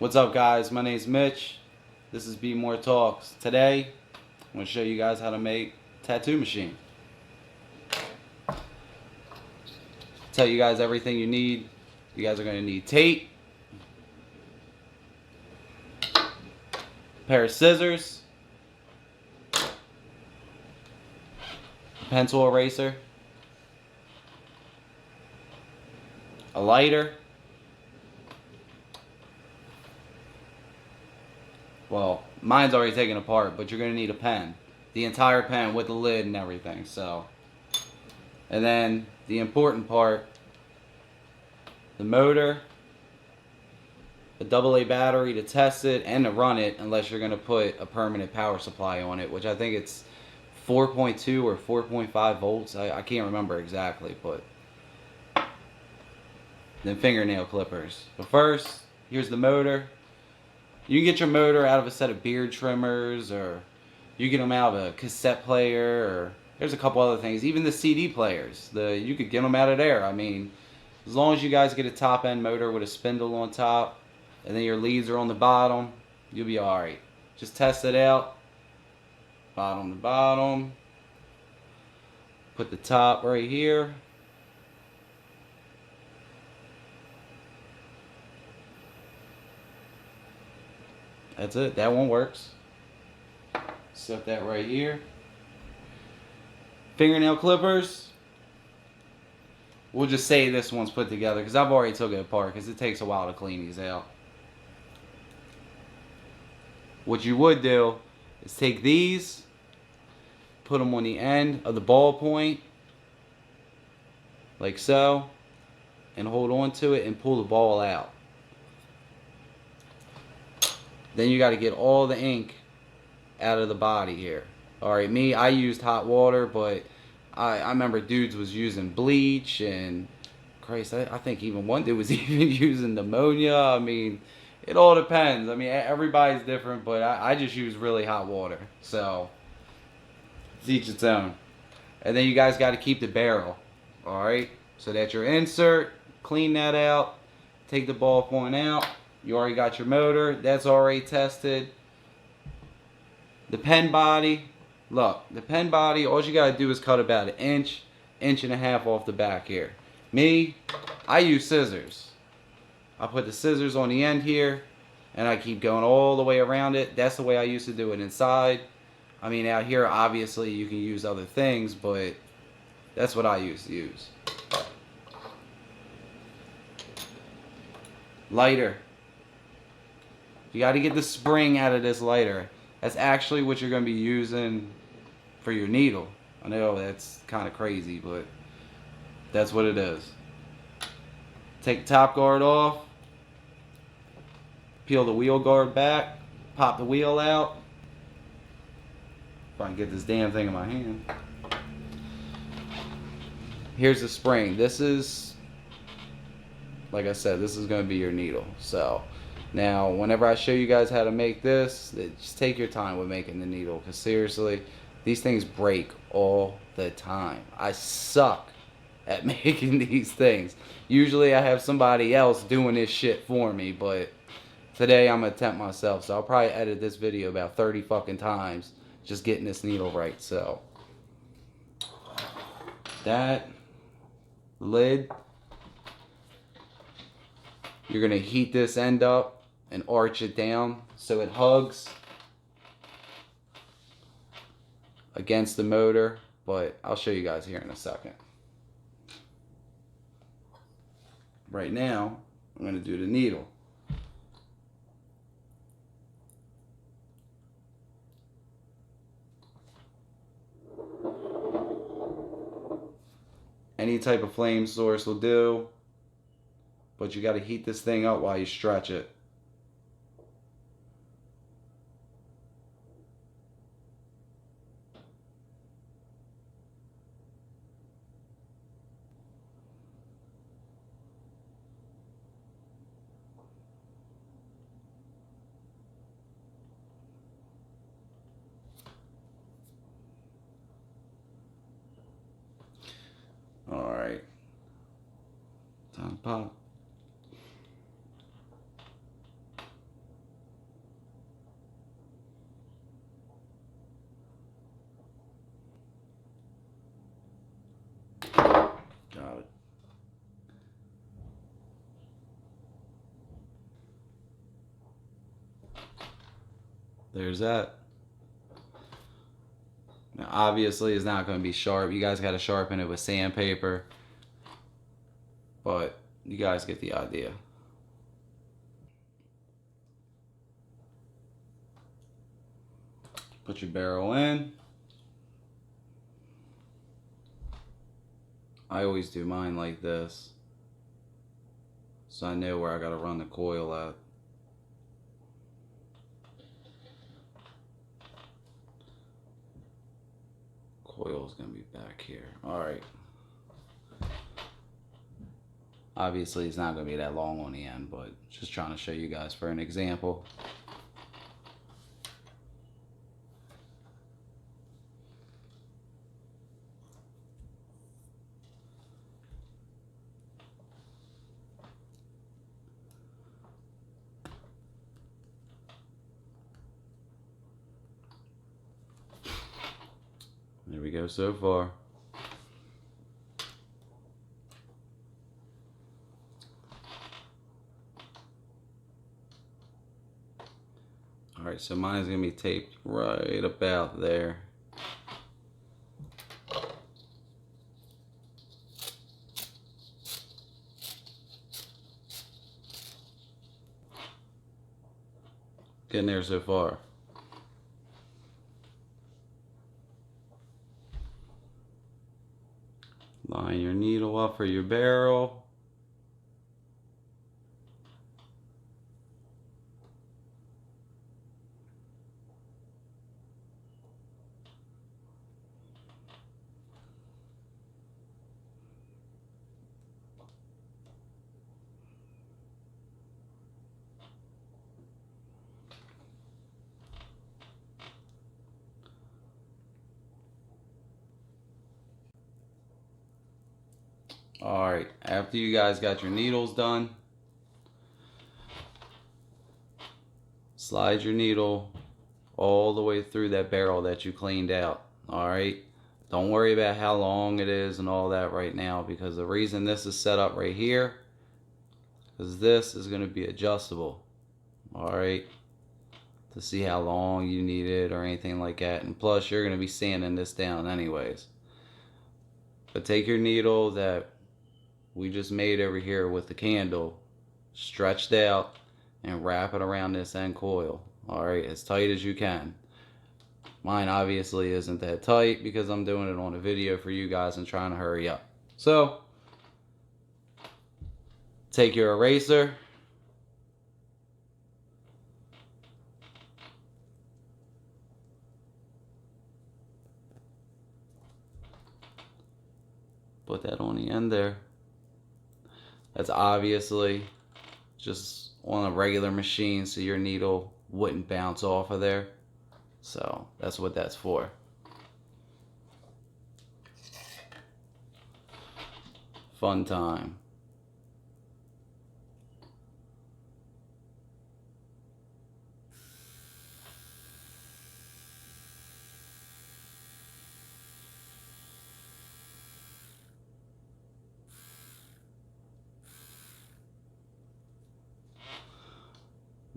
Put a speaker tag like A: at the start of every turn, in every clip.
A: What's up, guys? My name's Mitch. This is BMORETALKS. Today, I'm going to show you guys how to make a tattoo machine. Tell you guys everything you need. You guys are going to need tape, a pair of scissors, a pencil eraser, a lighter. Well, mine's already taken apart, but you're going to need a pen. The entire pen with the lid and everything. And then the important part, the motor, a AA battery to test it and to run it, unless you're going to put a permanent power supply on it, which I think it's 4.2 or 4.5 volts. I can't remember exactly, but then fingernail clippers. But first, here's the motor. You can get your motor out of a set of beard trimmers, or you get them out of a cassette player, or there's a couple other things. Even the CD players, you could get them out of there. I mean, as long as you guys get a top end motor with a spindle on top, and then your leads are on the bottom, you'll be alright. Just test it out, bottom to bottom. Put the top right here. That's it. That one works. Set that right here. Fingernail clippers. We'll just say this one's put together because I've already took it apart because it takes a while to clean these out. What you would do is take these, put them on the end of the ball point, like so, and hold on to it and pull the ball out. Then you got to get all the ink out of the body here. Alright, I used hot water, but I remember dudes was using bleach, and Christ, I think even one dude was even using pneumonia. I mean, it all depends. I mean, everybody's different, but I just use really hot water. So, it's each its own. And then you guys got to keep the barrel. Alright? So that's your insert. Clean that out. Take the ball point out. You already got your motor. That's already tested. The pen body. Look, the pen body, all you got to do is cut about an inch, inch and a half off the back here. I use scissors. I put the scissors on the end here, and I keep going all the way around it. That's the way I used to do it inside. I mean, out here, obviously, you can use other things, but that's what I used to use. Lighter. You got to get the spring out of this lighter. That's actually what you're going to be using for your needle. I know that's kind of crazy, but that's what it is. Take the top guard off. Peel the wheel guard back. Pop the wheel out. If I can get this damn thing in my hand. Here's the spring. This is, like I said, this is going to be your needle. So now, whenever I show you guys how to make this, just take your time with making the needle. Because seriously, these things break all the time. I suck at making these things. Usually I have somebody else doing this shit for me. But today I'm going to attempt myself. So I'll probably edit this video about 30 fucking times just getting this needle right. So that lid, you're going to heat this end up and arch it down so it hugs against the motor, but I'll show you guys here in a second. Right now, I'm going to do the needle. Any type of flame source will do, but you got to heat this thing up while you stretch it. Alright. Time to pop. There's that. Now, obviously, it's not going to be sharp. You guys got to sharpen it with sandpaper. But you guys get the idea. Put your barrel in. I always do mine like this, so I know where I gotta run the coil at. Coil's gonna be back here. Alright. Obviously it's not gonna be that long on the end, but just trying to show you guys for an example. There we go so far. Alright, so mine is going to be taped right about there. Getting there so far. Line your needle up for your barrel. Alright, after you guys got your needles done, slide your needle all the way through that barrel that you cleaned out. Alright, don't worry about how long it is and all that right now, because the reason this is set up right here is this is going to be adjustable. Alright, to see how long you need it or anything like that, and plus you're going to be sanding this down anyways. But take your needle that we just made over here with the candle, stretched out, and wrap it around this end coil. Alright, as tight as you can. Mine obviously isn't that tight because I'm doing it on a video for you guys and trying to hurry up. So, take your eraser, put that on the end there. That's obviously just on a regular machine so your needle wouldn't bounce off of there. So that's what that's for. Fun time.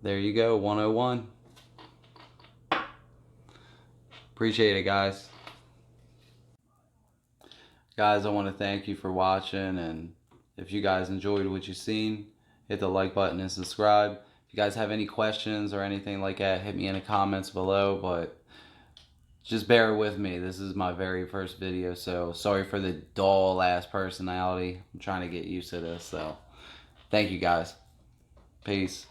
A: There you go, 101. Appreciate it, guys. Guys, I want to thank you for watching, and if you guys enjoyed what you've seen, hit the like button and subscribe. If you guys have any questions or anything like that, hit me in the comments below, but just bear with me. This is my very first video, so sorry for the dull ass personality. I'm trying to get used to this, so thank you guys. Peace.